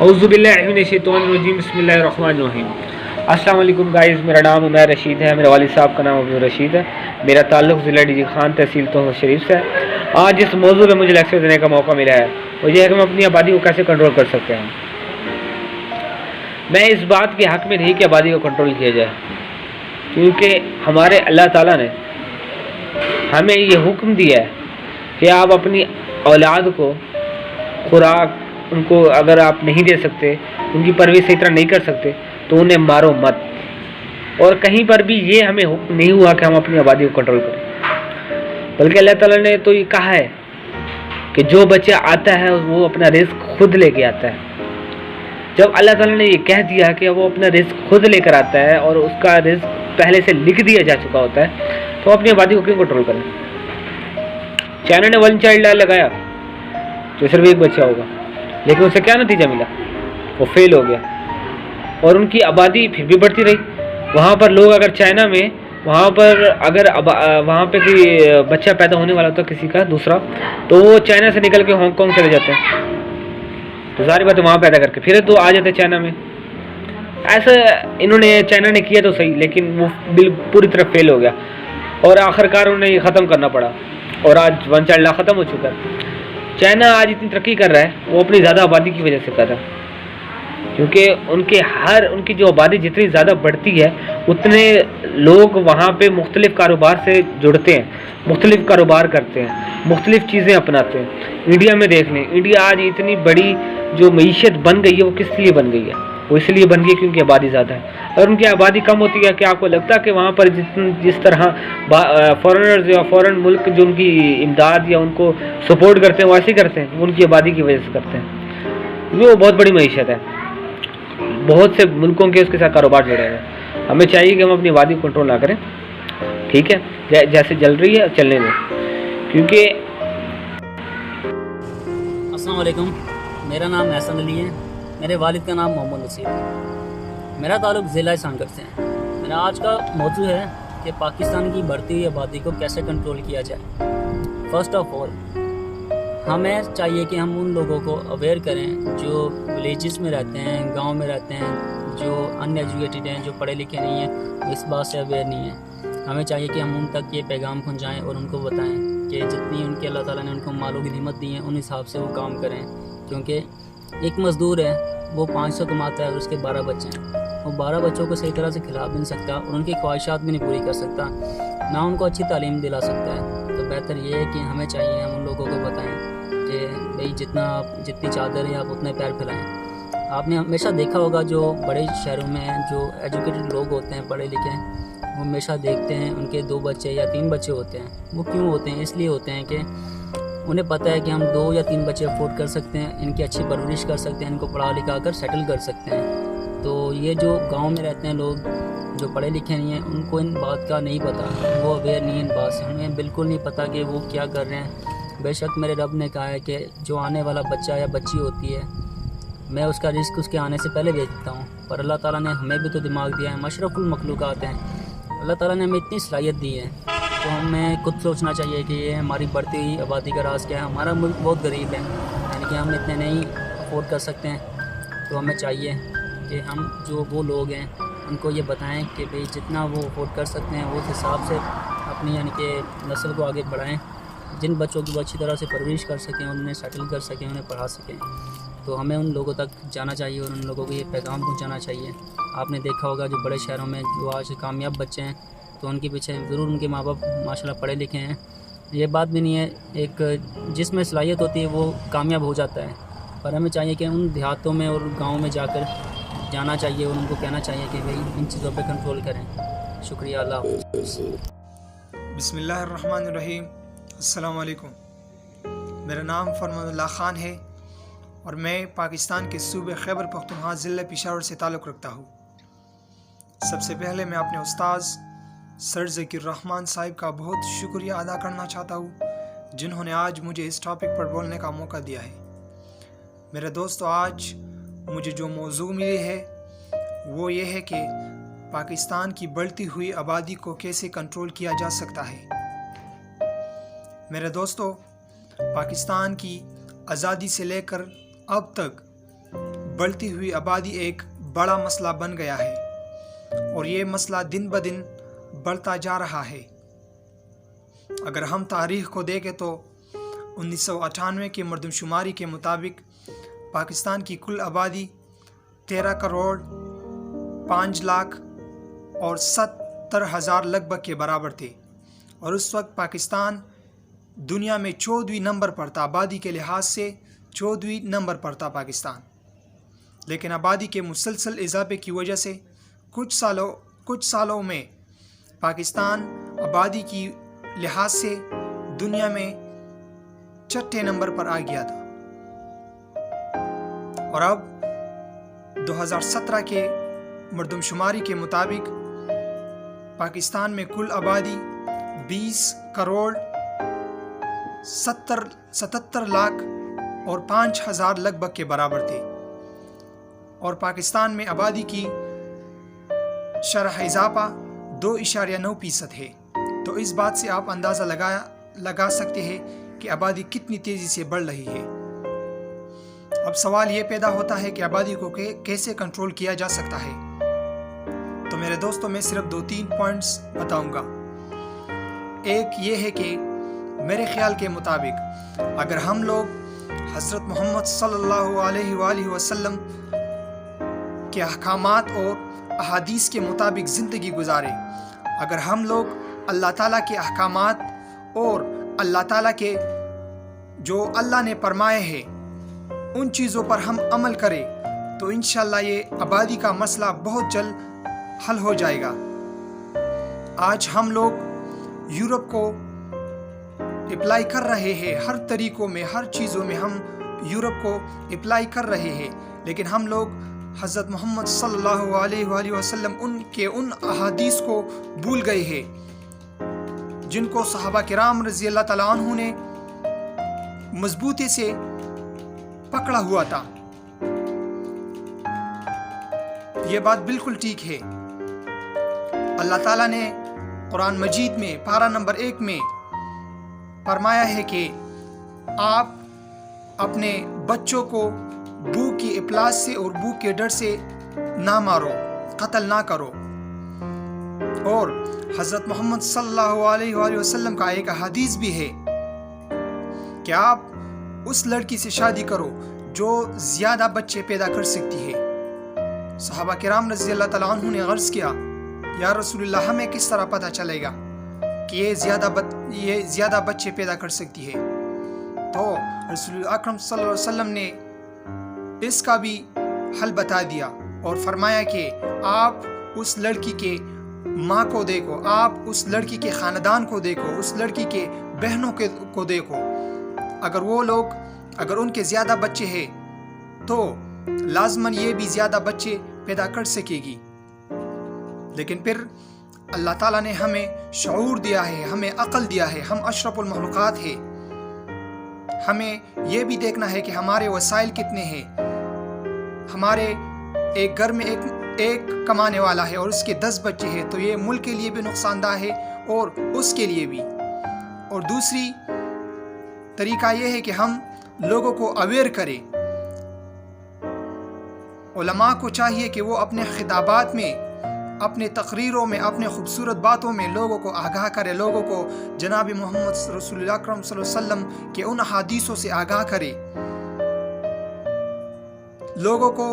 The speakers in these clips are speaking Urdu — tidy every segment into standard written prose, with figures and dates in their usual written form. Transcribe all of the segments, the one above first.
اعوذ باللہ من الشیطان الرجیم بسم اللہ الرحمن الرحیم۔ السلام علیکم گائز، میرا نام عمیر رشید ہے، میرے والد صاحب کا نام عبد رشید ہے، میرا تعلق ضلع ڈی جی خان تحصیل توحفہ شریف سے ہے۔ آج جس موضوع پہ مجھے لیکچر دینے کا موقع ملا ہے وہ یہ ہے کہ ہم اپنی آبادی کو کیسے کنٹرول کر سکتے ہیں۔ میں اس بات کے حق میں نہیں کہ آبادی کو کنٹرول کیا جائے، کیونکہ ہمارے اللہ تعالیٰ نے ہمیں یہ حکم دیا ہے کہ آپ اپنی اولاد کو خوراک ان کو اگر آپ نہیں دے سکتے، ان کی پرورش صحیح طرح نہیں کر سکتے تو انہیں مارو مت۔ اور کہیں پر بھی یہ ہمیں حکم نہیں ہوا کہ ہم اپنی آبادی کو کنٹرول کریں، بلکہ اللہ تعالیٰ نے تو یہ کہا ہے کہ جو بچہ آتا ہے وہ اپنا رزق خود لے کے آتا ہے۔ جب اللہ تعالیٰ نے یہ کہہ دیا کہ وہ اپنا رزق خود لے کر آتا ہے اور اس کا رزق پہلے سے لکھ دیا جا چکا ہوتا ہے تو اپنی آبادی کو کیوں کنٹرول کریں؟ چائنا نے 1 چائلڈ لا لگایا تو صرف ایک بچہ ہوگا، لیکن اسے کیا نتیجہ ملا؟ وہ فیل ہو گیا اور ان کی آبادی پھر بھی بڑھتی رہی۔ وہاں پر لوگ اگر چائنا میں وہاں پہ کوئی بچہ پیدا ہونے والا ہوتا کسی کا دوسرا، تو وہ چائنا سے نکل کے ہانگ کانگ چلے جاتے ہیں، تو ظاہر بات ہے وہاں پیدا کر کے پھر تو آ جاتے چائنا میں۔ ایسا انہوں نے چائنا نے کیا تو صحیح، لیکن وہ پوری طرح فیل ہو گیا اور آخر کار انہوں نے یہ ختم کرنا پڑا، اور آج 1 چائلڈ لا ختم ہو چکا ہے۔ چائنا آج اتنی ترقی کر رہا ہے وہ اپنی زیادہ آبادی کی وجہ سے کر رہا ہے، کیونکہ ان کی جو آبادی جتنی زیادہ بڑھتی ہے اتنے لوگ وہاں پہ مختلف کاروبار سے جڑتے ہیں، مختلف کاروبار کرتے ہیں، مختلف چیزیں اپناتے ہیں۔ انڈیا میں دیکھ لیں، انڈیا آج اتنی بڑی جو معیشت بن گئی ہے وہ کس لیے بن گئی ہے؟ وہ اس لیے بن گئی کیونکہ آبادی زیادہ ہے۔ اگر ان کی آبادی کم ہوتی ہے، کیا آپ کو لگتا ہے کہ وہاں پر جس طرح فورنرز یا فورن ملک جو ان کی امداد یا ان کو سپورٹ کرتے ہیں وہ ایسے کرتے ہیں؟ وہ ان کی آبادی کی وجہ سے کرتے ہیں۔ وہ بہت بڑی معیشت ہے، بہت سے ملکوں کے اس کے ساتھ کاروبار جڑے ہوئے ہیں۔ ہمیں چاہیے کہ ہم اپنی آبادی کو کنٹرول نہ کریں، ٹھیک ہے؟ جیسے چل رہی ہے چلنے دیں، کیونکہ السلام علیکم، میرا نام احسن علی ہے، میرے والد کا نام محمد نصیر ہے، میرا تعلق ضلع سانکر سے ہے۔ میرا آج کا موضوع ہے کہ پاکستان کی بڑھتی ہوئی آبادی کو کیسے کنٹرول کیا جائے۔ فرسٹ آف آل ہمیں چاہیے کہ ہم ان لوگوں کو اویئر کریں جو ولیجز میں رہتے ہیں، گاؤں میں رہتے ہیں، جو ان ایجوکیٹڈ ہیں، جو پڑھے لکھے نہیں ہیں، اس بات سے اویئر نہیں ہیں۔ ہمیں چاہیے کہ ہم ان تک یہ پیغام پہنچائیں اور ان کو بتائیں کہ جتنی ان کے اللہ تعالیٰ نے ان کو مالوں کی نعمت دی ہیں ان حساب سے وہ کام کریں، کیونکہ ایک مزدور ہے وہ 500 کماتا ہے اور اس کے 12 بچے ہیں، وہ 12 بچوں کو صحیح طرح سے کھلا بھی نہیں سکتا اور ان کی خواہشات بھی نہیں پوری کر سکتا، نہ ان کو اچھی تعلیم دلا سکتا ہے۔ تو بہتر یہ ہے کہ ہمیں چاہیے ہم ان لوگوں کو بتائیں کہ بھئی جتنی چادر ہے آپ اتنے پیر پھیلائیں۔ آپ نے ہمیشہ دیکھا ہوگا جو بڑے شہروں میں ہیں، جو ایجوکیٹڈ لوگ ہوتے ہیں، پڑھے لکھے ہیں، وہ ہمیشہ دیکھتے ہیں ان کے 2 بچے یا 3 بچے ہوتے ہیں۔ وہ کیوں ہوتے ہیں؟ اس لیے ہوتے ہیں کہ انہیں پتہ ہے کہ ہم 2 یا 3 بچے افورڈ کر سکتے ہیں، ان کی اچھی پرورش کر سکتے ہیں، ان کو پڑھا لکھا کر سیٹل کر سکتے ہیں۔ تو یہ جو گاؤں میں رہتے ہیں لوگ جو پڑھے لکھے نہیں ہیں، ان کو ان بات کا نہیں پتہ، وہ اویئر نہیں ہیں ان بات سے، انہیں بالکل نہیں پتہ کہ وہ کیا کر رہے ہیں۔ بے شک میرے رب نے کہا ہے کہ جو آنے والا بچہ یا بچی ہوتی ہے میں اس کا رزق اس کے آنے سے پہلے بھیج دیتا ہوں، پر اللہ تعالیٰ نے ہمیں بھی تو دماغ دیا ہے، ہم اشرف المخلوقات ہیں، اللہ تعالیٰ نے ہمیں اتنی صلاحیت دی ہے، تو ہمیں خود سوچنا چاہیے کہ یہ ہماری بڑھتی ہوئی آبادی کا راز کیا ہے۔ ہمارا ملک بہت غریب ہے، یعنی کہ ہم اتنے نہیں افورڈ کر سکتے ہیں، تو ہمیں چاہیے کہ ہم جو وہ لوگ ہیں ان کو یہ بتائیں کہ بھئی جتنا وہ افورڈ کر سکتے ہیں وہ اس حساب سے اپنی یعنی کہ نسل کو آگے بڑھائیں، جن بچوں کی وہ اچھی طرح سے پرورش کر سکیں، انہیں سیٹل کر سکیں، انہیں پڑھا سکیں۔ تو ہمیں ان لوگوں تک جانا چاہیے اور ان لوگوں کو یہ پیغام پہنچانا چاہیے۔ آپ نے دیکھا ہوگا جو بڑے شہروں میں جو آج کامیاب بچے ہیں تو ان کے پیچھے ضرور ان کے ماں باپ ماشاءاللہ پڑھے لکھے ہیں، یہ بات بھی نہیں ہے، ایک جس میں صلاحیت ہوتی ہے وہ کامیاب ہو جاتا ہے، پر ہمیں چاہیے کہ ان دیہاتوں میں اور گاؤں میں جا کر جانا چاہیے اور ان کو کہنا چاہیے کہ بھئی ان چیزوں پہ کنٹرول کریں۔ شکریہ، اللہ حافظ۔ بسم اللہ الرحمن الرحیم۔ السلام علیکم، میرا نام فرمان اللہ خان ہے اور میں پاکستان کے صوبے خیبر پختونخوا ضلع پشاور سے تعلق رکھتا ہوں۔ سب سے پہلے میں اپنے استاذ سر ذکیر الرحمان صاحب کا بہت شکریہ ادا کرنا چاہتا ہوں جنہوں نے آج مجھے اس ٹاپک پر بولنے کا موقع دیا ہے۔ میرے دوستو، آج مجھے جو موضوع ملی ہے وہ یہ ہے کہ پاکستان کی بڑھتی ہوئی آبادی کو کیسے کنٹرول کیا جا سکتا ہے۔ میرے دوستو، پاکستان کی آزادی سے لے کر اب تک بڑھتی ہوئی آبادی ایک بڑا مسئلہ بن گیا ہے اور یہ مسئلہ دن بدن بڑھتا جا رہا ہے۔ اگر ہم تاریخ کو دیکھیں تو 1998 کی مردم شماری کے مطابق پاکستان کی کل آبادی 13 کروڑ 5 لاکھ اور 70 ہزار لگ بھگ کے برابر تھے، اور اس وقت پاکستان دنیا میں 14ویں نمبر پر تھا، آبادی کے لحاظ سے 14ویں نمبر پر تھا پاکستان۔ لیکن آبادی کے مسلسل اضافے کی وجہ سے کچھ سالوں میں پاکستان آبادی کی لحاظ سے دنیا میں 6 نمبر پر آ گیا تھا، اور اب 2017 کے مردم شماری کے مطابق پاکستان میں کل آبادی 20 کروڑ 77 لاکھ اور 5 ہزار لگ بھگ کے برابر تھے، اور پاکستان میں آبادی کی شرح اضافہ 2.9% ہے۔ تو اس بات سے آپ اندازہ لگا سکتے ہیں کہ آبادی کتنی تیزی سے بڑھ رہی ہے۔ اب سوال یہ پیدا ہوتا ہے کہ آبادی کو کیسے کنٹرول کیا جا سکتا ہے۔ تو میرے دوستوں میں صرف 2-3 پوائنٹس بتاؤں گا۔ ایک یہ ہے کہ میرے خیال کے مطابق اگر ہم لوگ حضرت محمد صلی اللہ علیہ وآلہ وسلم کے احکامات اور احادیث کے مطابق زندگی گزاریں، اگر ہم لوگ اللہ تعالیٰ کے احکامات اور اللہ تعالیٰ کے جو اللہ نے فرمائے ہیں ان چیزوں پر ہم عمل کریں، تو انشاءاللہ یہ آبادی کا مسئلہ بہت جلد حل ہو جائے گا۔ آج ہم لوگ یورپ کو اپلائی کر رہے ہیں، ہر طریقوں میں ہر چیزوں میں ہم یورپ کو اپلائی کر رہے ہیں، لیکن ہم لوگ حضرت محمد صلی اللہ علیہ وآلہ وسلم ان احادیث کو بھول گئے ہیں جن کو صحابہ کرام رضی اللہ تعالیٰ عنہ نے مضبوطی سے پکڑا ہوا تھا۔ یہ بات بالکل ٹھیک ہے۔ اللہ تعالیٰ نے قرآن مجید میں پارہ نمبر 1 میں فرمایا ہے کہ آپ اپنے بچوں کو بھوک کی افلاس سے اور بھوک کے ڈر سے نہ مارو، قتل نہ کرو۔ اور حضرت محمد صلی اللہ علیہ وآلہ وسلم کا ایک حدیث بھی ہے کہ آپ اس لڑکی سے شادی کرو جو زیادہ بچے پیدا کر سکتی ہے۔ صحابہ کرام رضی اللہ تعالیٰ عنہ نے عرض کیا، یا رسول اللہ ہمیں کس طرح پتہ چلے گا کہ یہ زیادہ بچے پیدا کر سکتی ہے؟ تو رسول اکرم صلی اللہ علیہ وسلم نے اس کا بھی حل بتا دیا اور فرمایا کہ آپ اس لڑکی کے ماں کو دیکھو، آپ اس لڑکی کے خاندان کو دیکھو، اس لڑکی کے بہنوں کو دیکھو، اگر ان کے زیادہ بچے ہیں تو لازماً یہ بھی زیادہ بچے پیدا کر سکے گی۔ لیکن پھر اللہ تعالیٰ نے ہمیں شعور دیا ہے، ہمیں عقل دیا ہے، ہم اشرف المخلوقات ہیں، ہمیں یہ بھی دیکھنا ہے کہ ہمارے وسائل کتنے ہیں۔ ہمارے ایک گھر میں ایک کمانے والا ہے اور اس کے 10 بچے ہیں، تو یہ ملک کے لیے بھی نقصان دہ ہے اور اس کے لیے بھی۔ اور دوسری طریقہ یہ ہے کہ ہم لوگوں کو اویئر کریں۔ علماء کو چاہیے کہ وہ اپنے خطابات میں، اپنے تقریروں میں، اپنے خوبصورت باتوں میں لوگوں کو آگاہ کرے، لوگوں کو جناب محمد رسول اللہ اکرم صلی اللہ علیہ وسلم کے ان حدیثوں سے آگاہ کرے، لوگوں کو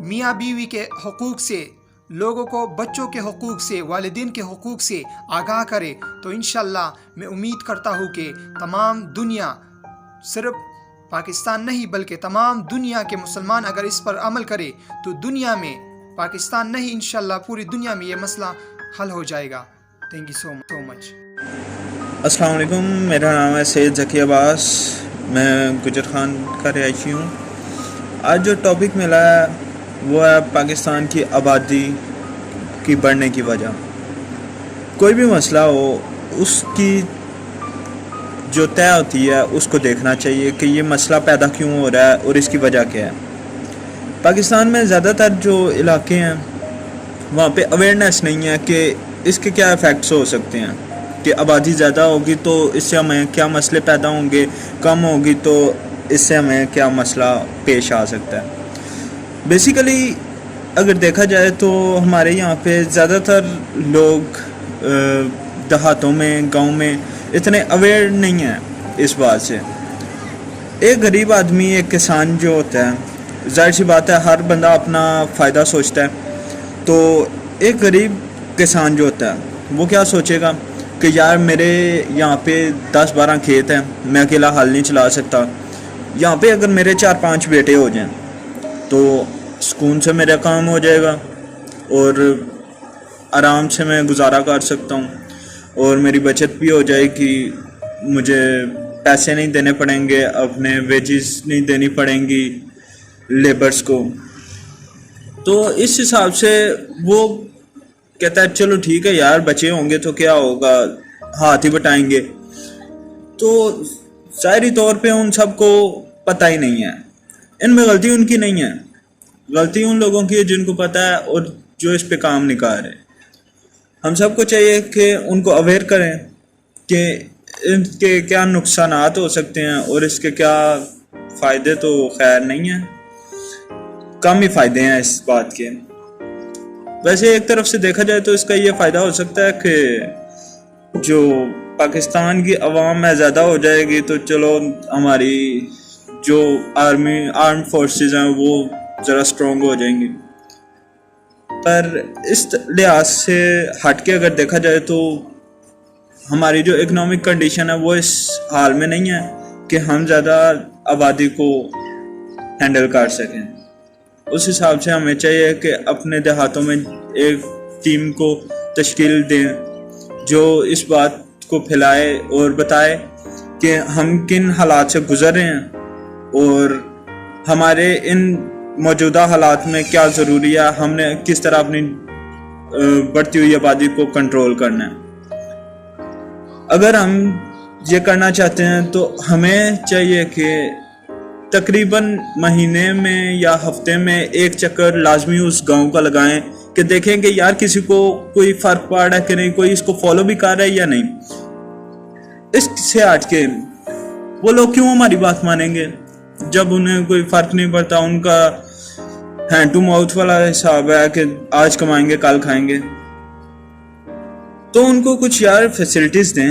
میاں بیوی کے حقوق سے، لوگوں کو بچوں کے حقوق سے، والدین کے حقوق سے آگاہ کرے۔ تو انشاءاللہ میں امید کرتا ہوں کہ تمام دنیا، صرف پاکستان نہیں بلکہ تمام دنیا کے مسلمان اگر اس پر عمل کرے تو دنیا میں، پاکستان نہیں انشاءاللہ پوری دنیا میں یہ مسئلہ حل ہو جائے گا۔ تھینک یو سو مچ۔ السلام علیکم، میرا نام ہے سید ذکی عباس، میں گجر خان کا رہائشی ہوں۔ آج جو ٹاپک ملا ہے وہ ہے پاکستان کی آبادی کی بڑھنے کی وجہ۔ کوئی بھی مسئلہ ہو اس کی جو طے ہوتی ہے اس کو دیکھنا چاہیے کہ یہ مسئلہ پیدا کیوں ہو رہا ہے اور اس کی وجہ کیا ہے۔ پاکستان میں زیادہ تر جو علاقے ہیں وہاں پہ اویئرنیس نہیں ہے کہ اس کے کیا ایفیکٹس ہو سکتے ہیں، کہ آبادی زیادہ ہوگی تو اس سے ہمیں کیا مسئلے پیدا ہوں گے، کم ہوگی تو اس سے ہمیں کیا مسئلہ پیش آ سکتا ہے۔ بیسیکلی اگر دیکھا جائے تو ہمارے یہاں پہ زیادہ تر لوگ دیہاتوں میں گاؤں میں اتنے اویئر نہیں ہیں اس بات سے. ایک غریب آدمی ایک کسان جو ہوتا ہے ظاہر سی بات ہے ہر بندہ اپنا فائدہ سوچتا ہے. تو ایک غریب کسان جو ہوتا ہے وہ کیا سوچے گا کہ یار میرے یہاں پہ 10-12 کھیت ہیں, میں اکیلا حل نہیں چلا سکتا. یہاں پہ اگر میرے 4-5 بیٹے ہو جائیں تو سکون سے میرا کام ہو جائے گا اور آرام سے میں گزارا کر سکتا ہوں اور میری بچت بھی ہو جائے گی. مجھے پیسے نہیں دینے پڑیں گے, اپنے ویجز نہیں دینی پڑیں گی لیبرز کو. تو اس حساب سے وہ کہتا ہے چلو ٹھیک ہے یار بچے ہوں گے تو کیا ہوگا, ہاتھ ہی بٹائیں گے. تو ظاہری طور پہ ان سب کو پتہ ہی نہیں ہے. ان میں غلطی ان کی نہیں ہے, غلطی ان لوگوں کی ہے جن کو پتہ ہے اور جو اس پہ کام نہیں کر رہے. ہم سب کو چاہیے کہ ان کو اویئر کریں کہ ان کے کیا نقصانات ہو سکتے ہیں اور اس کے کیا فائدے. تو خیر نہیں ہیں, کم ہی فائدے ہیں اس بات کے. ویسے ایک طرف سے دیکھا جائے تو اس کا یہ فائدہ ہو سکتا ہے کہ جو پاکستان کی عوام ہے زیادہ ہو جائے گی تو چلو ہماری جو آرم فورسز ہیں وہ ذرا اسٹرانگ ہو جائیں گی. پر اس لحاظ سے ہٹ کے اگر دیکھا جائے تو ہماری جو اکنامک کنڈیشن ہے وہ اس حال میں نہیں ہے کہ ہم زیادہ آبادی کو ہینڈل کر سکیں. اس حساب سے ہمیں چاہیے کہ اپنے دیہاتوں میں ایک ٹیم کو تشکیل دیں جو اس بات کو پھیلائے اور بتائے کہ ہم کن حالات سے گزر رہے ہیں اور ہمارے ان موجودہ حالات میں کیا ضروری ہے, ہم نے کس طرح اپنی بڑھتی ہوئی آبادی کو کنٹرول کرنا ہے. اگر ہم یہ کرنا چاہتے ہیں تو ہمیں چاہیے کہ تقریباً مہینے میں یا ہفتے میں ایک چکر لازمی اس گاؤں کا لگائیں کہ دیکھیں کہ یار کسی کو کوئی فرق پڑ رہا ہے کہ نہیں, کوئی اس کو فالو بھی کر رہا ہے یا نہیں. اس سے ہٹ کے وہ لوگ کیوں ہماری بات مانیں گے جب انہیں کوئی فرق نہیں پڑتا. ان کا ہینڈ ٹو ماؤتھ والا حساب ہے کہ آج کمائیں گے کل کھائیں گے. تو ان کو کچھ یار فیسلٹیز دیں.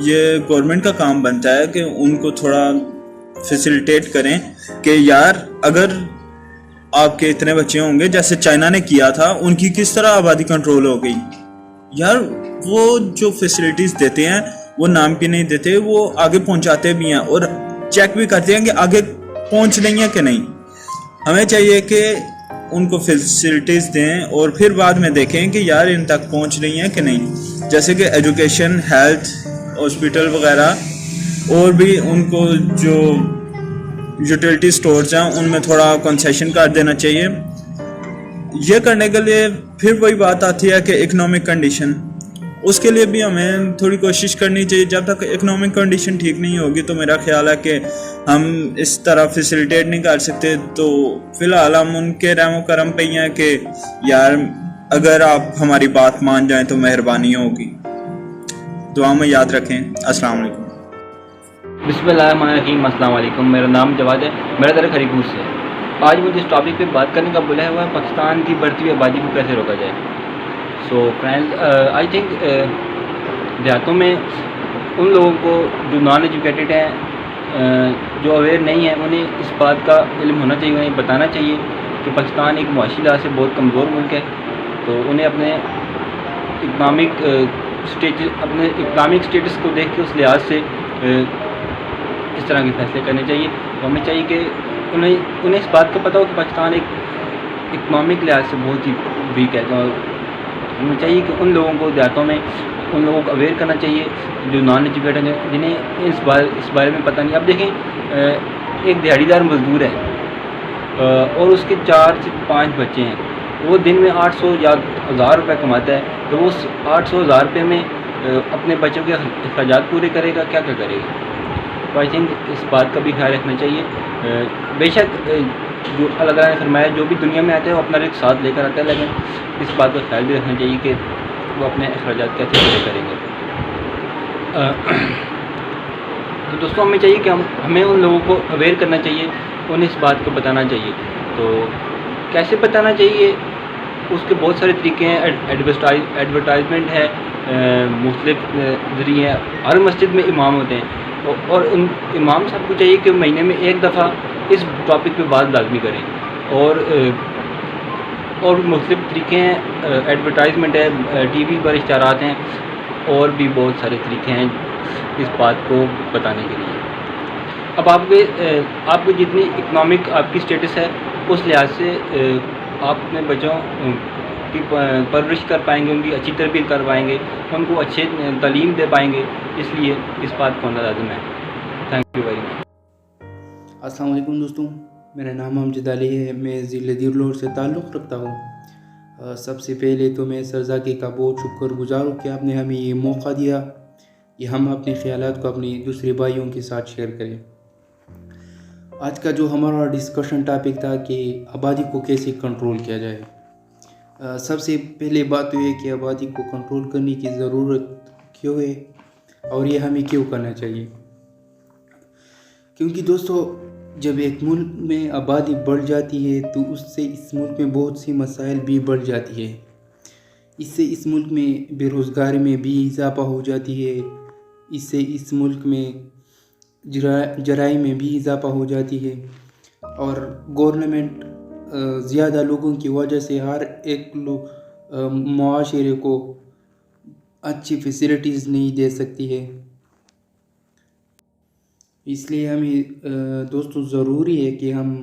یہ گورنمنٹ کا کام بنتا ہے کہ ان کو تھوڑا فیسیلیٹیٹ کریں کہ یار اگر آپ کے اتنے بچے ہوں گے جیسے چائنا نے کیا تھا, ان کی کس طرح آبادی کنٹرول ہو گئی. یار وہ جو فیسلٹیز دیتے ہیں وہ نام کی نہیں دیتے, وہ آگے پہنچاتے بھی ہیں اور چیک بھی کرتے ہیں کہ آگے پہنچ رہی ہیں کہ نہیں. ہمیں چاہیے کہ ان کو فیسلٹیز دیں اور پھر بعد میں دیکھیں کہ یار ان تک پہنچ رہی ہیں کہ نہیں. جیسے کہ ایجوکیشن, ہیلتھ, ہاسپٹل وغیرہ, اور بھی ان کو جو یوٹیلٹی سٹورز ہیں ان میں تھوڑا کنسیشن کر دینا چاہیے. یہ کرنے کے لیے پھر وہی بات آتی ہے کہ اکنامک کنڈیشن, اس کے لیے بھی ہمیں تھوڑی کوشش کرنی چاہیے. جب تک اکنامک کنڈیشن ٹھیک نہیں ہوگی تو میرا خیال ہے کہ ہم اس طرح فیسیلیٹیٹ نہیں کر سکتے. تو فی الحال ہم ان کے رحم و کرم پہ ہی ہیں کہ یار اگر آپ ہماری بات مان جائیں تو مہربانی ہوگی. دعا میں یاد رکھیں. السلام علیکم. بسم اللہ الرحمن الرحیم. السلام علیکم. میرا نام جواد ہے, میرا در خریپور سے. آج مجھے اس ٹاپک پہ بات کرنے کا بلایا ہوا ہے پاکستان کی بڑھتی ہوئی آبادی کو کیسے روکا جائے. سو فرینڈز, آئی تھنک دیہاتوں میں ان لوگوں کو جو نان ایجوکیٹڈ ہیں, جو اویئر نہیں ہیں, انہیں اس بات کا علم ہونا چاہیے, انہیں بتانا چاہیے کہ پاکستان ایک معاشی لحاظ سے بہت کمزور ملک ہے. تو انہیں اپنے اکنامک اسٹیٹس کو دیکھ کے اس لحاظ سے اس طرح کے فیصلے کرنے چاہیے. تو ہمیں چاہیے کہ انہیں اس بات کا پتہ ہو کہ پاکستان ایک اکنامک لحاظ سے بہت ہی ویک ہے. تو ہمیں چاہیے کہ ان لوگوں کو دیہاتوں میں ان لوگوں کو اویئر کرنا چاہیے جو نان ایجوکیٹڈ ہیں, جنہیں اس بارے میں پتہ نہیں. اب دیکھیں, ایک دیہڑی دار مزدور ہے اور اس کے 4 سے 5 بچے ہیں, وہ دن میں 800 یا 1000 روپے کماتا ہے. تو وہ 800-1000 روپے میں اپنے بچوں کے اخراجات پورے کرے گا, کیا کرے گا. تو آئی تھنک اس بات کا بھی خیال رکھنا چاہیے. بے شک جو اللہ تعالیٰ نے فرمایا جو بھی دنیا میں آتا ہے وہ اپنا رزق ساتھ لے کر آتا ہے, لیکن اس بات کا خیال بھی رکھنا چاہیے کہ وہ اپنے اخراجات کیسے پورے کریں گے. تو دوستوں ہمیں چاہیے کہ ہمیں ان لوگوں کو اویئر کرنا چاہیے, انہیں اس بات کو بتانا چاہیے. تو کیسے بتانا چاہیے اس کے بہت سارے طریقے ہیں. ایڈورٹائزمنٹ ہے, مختلف ذریعے ہیں. ہر مسجد میں امام ہوتے ہیں اور ان امام صاحب کو چاہیے کہ مہینے میں ایک دفعہ اس ٹاپک پہ بات لازمی کریں. اور مختلف طریقے ہیں, ایڈورٹائزمنٹ ہے, ٹی وی پر اشتہارات ہیں, اور بھی بہت سارے طریقے ہیں اس بات کو بتانے کے لیے. اب آپ کو جتنی اکنامک آپ کی اسٹیٹس ہے اس لحاظ سے آپ اپنے بچوں کی پرورش کر پائیں گے, ان کی اچھی تربیت کر پائیں گے, ان کو اچھے تعلیم دے پائیں گے. اس لیے اس بات کو ہونا لازم ہے. Thank you very much. السلام علیکم دوستوں، میرا نام امجد علی ہے. میں ضلع دیرلور سے تعلق رکھتا ہوں. سب سے پہلے تو میں سرزاکی کا بہت شکر گزار ہوں کہ آپ نے ہمیں یہ موقع دیا کہ ہم اپنے خیالات کو اپنے دوسرے بھائیوں کے ساتھ شیئر کریں. آج کا جو ہمارا ڈسکشن ٹاپک تھا کہ آبادی کو کیسے کنٹرول کیا جائے. سب سے پہلے بات تو یہ کہ آبادی کو کنٹرول کرنے کی ضرورت کیوں ہے اور یہ ہمیں کیوں کرنا چاہیے. کیونکہ دوستو جب ایک ملک میں آبادی بڑھ جاتی ہے تو اس سے اس ملک میں بہت سی مسائل بھی بڑھ جاتی ہے. اس سے اس ملک میں بے روزگاری میں بھی اضافہ ہو جاتی ہے. اس سے اس ملک میں جرائم میں بھی اضافہ ہو جاتی ہے. اور گورنمنٹ زیادہ لوگوں کی وجہ سے ہر ایک معاشرے کو اچھی فیسلٹیز نہیں دے سکتی ہے. اس لیے ہمیں دوستوں ضروری ہے کہ ہم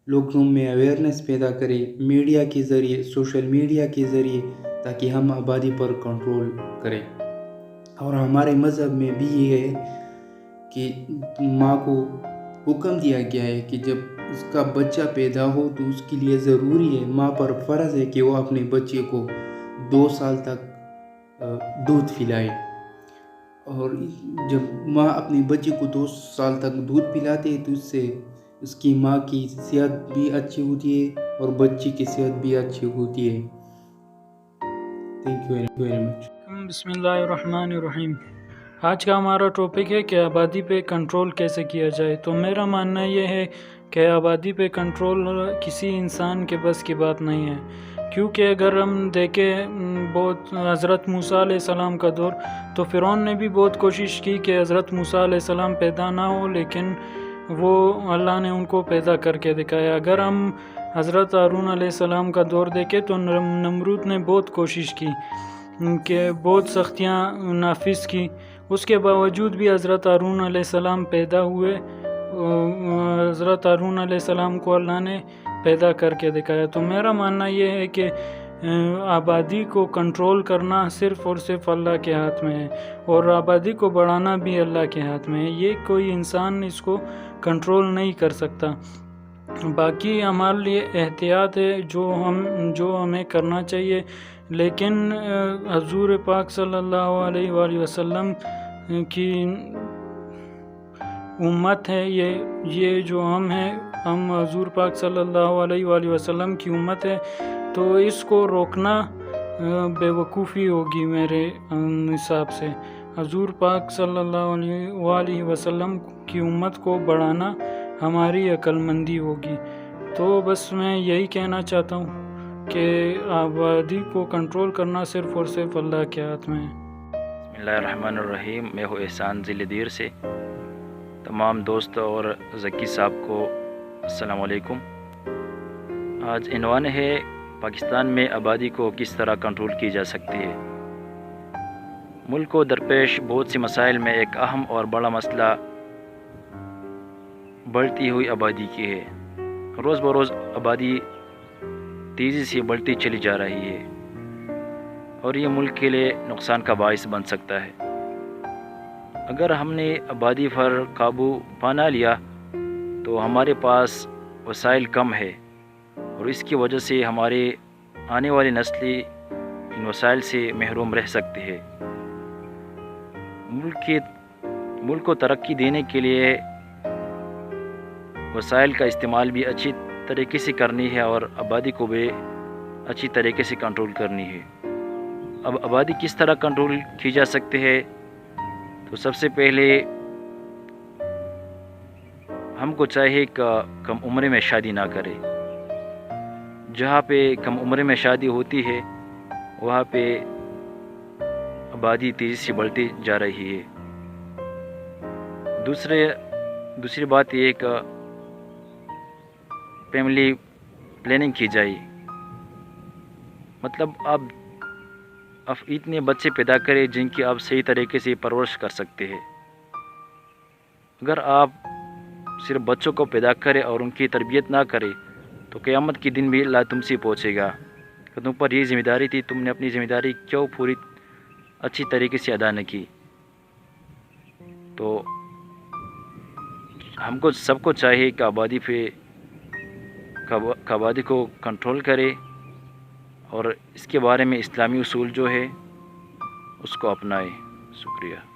لوگوں میں اویئرنیس پیدا کریں میڈیا کے ذریعے, سوشل میڈیا کے ذریعے, تاکہ ہم آبادی پر کنٹرول کریں. اور ہمارے مذہب میں بھی یہ ہے کہ ماں کو حکم دیا گیا ہے کہ جب اس کا بچہ پیدا ہو تو اس کے لیے ضروری ہے, ماں پر فرض ہے کہ وہ اپنے بچے کو 2 سال تک دودھ پلائے. اور جب ماں اپنے بچے کو 2 سال تک دودھ پلاتے ہے تو اس سے اس کی ماں کی صحت بھی اچھی ہوتی ہے اور بچے کی صحت بھی اچھی ہوتی ہے. Thank you very much. بسم اللہ الرحمن الرحیم. آج کا ہمارا ٹاپک ہے کہ آبادی پہ کنٹرول کیسے کیا جائے. تو میرا ماننا یہ ہے کہ آبادی پہ کنٹرول کسی انسان کے بس کی بات نہیں ہے. کیونکہ اگر ہم دیکھیں بہت حضرت موسیٰ علیہ السلام کا دور, تو فرعون نے بھی بہت کوشش کی کہ حضرت موسیٰ علیہ السلام پیدا نہ ہو, لیکن وہ اللہ نے ان کو پیدا کر کے دکھایا. اگر ہم حضرت ہارون علیہ السلام کا دور دیکھیں تو نمرود نے بہت کوشش کی کہ بہت سختیاں نافذ کی, اس کے باوجود بھی حضرت ہارون علیہ السلام پیدا ہوئے. حضرت ہارون علیہ السلام کو اللہ نے پیدا کر کے دکھایا. تو میرا ماننا یہ ہے کہ آبادی کو کنٹرول کرنا صرف اور صرف اللہ کے ہاتھ میں ہے, اور آبادی کو بڑھانا بھی اللہ کے ہاتھ میں ہے. یہ کوئی انسان اس کو کنٹرول نہیں کر سکتا. باقی ہمارے لیے احتیاط ہے جو ہمیں کرنا چاہیے. لیکن حضور پاک صلی اللہ علیہ وآلہ وسلم کی امت ہے یہ جو ہم حضور پاک صلی اللہ علیہ وآلہ وسلم کی امت ہے, تو اس کو روکنا بے وقوفی ہوگی میرے حساب سے. حضور پاک صلی اللہ علیہ وآلہ وسلم کی امت کو بڑھانا ہماری عقل مندی ہوگی. تو بس میں یہی کہنا چاہتا ہوں کہ آبادی کو کنٹرول کرنا صرف اور صرف اللہ کے ہاتھ میں ہے. بسم اللہ الرحمن الرحیم. میں ہوں احسان ضلع دیر سے. تمام دوست اور ذکی صاحب کو السلام علیکم. آج عنوان ہے پاکستان میں آبادی کو کس طرح کنٹرول کی جا سکتی ہے. ملک کو درپیش بہت سی مسائل میں ایک اہم اور بڑا مسئلہ بڑھتی ہوئی آبادی کی ہے. روز بروز آبادی تیزی سے بڑھتی چلی جا رہی ہے اور یہ ملک کے لیے نقصان کا باعث بن سکتا ہے. اگر ہم نے آبادی پر قابو پا نہ لیا تو ہمارے پاس وسائل کم ہے اور اس کی وجہ سے ہمارے آنے والی نسلیں ان وسائل سے محروم رہ سکتی ہے. ملک کو ترقی دینے کے لیے وسائل کا استعمال بھی اچھی طریقے سے کرنی ہے اور آبادی کو بھی اچھی طریقے سے کنٹرول کرنی ہے. اب آبادی کس طرح کنٹرول کی جا سکتی ہے, تو سب سے پہلے ہم کو چاہیے کہ کم عمر میں شادی نہ کرے. جہاں پہ کم عمر میں شادی ہوتی ہے وہاں پہ آبادی تیزی سے بڑھتی جا رہی ہے۔ دوسری بات یہ کہ فیملی پلاننگ کی جائے، مطلب آپ اتنے بچے پیدا کریں جن کی آپ صحیح طریقے سے پرورش کر سکتے ہیں۔ اگر آپ صرف بچوں کو پیدا کریں اور ان کی تربیت نہ کریں تو قیامت کے دن بھی اللہ تم سے پوچھے گا کہ تم پر یہ ذمہ داری تھی، تم نے اپنی ذمہ داری کیوں پوری اچھی طریقے سے ادا نہ کی۔ تو ہم کو سب کو چاہیے کہ آبادی کو کنٹرول کرے اور اس کے بارے میں اسلامی اصول جو ہے اس کو اپنائے۔ شکریہ۔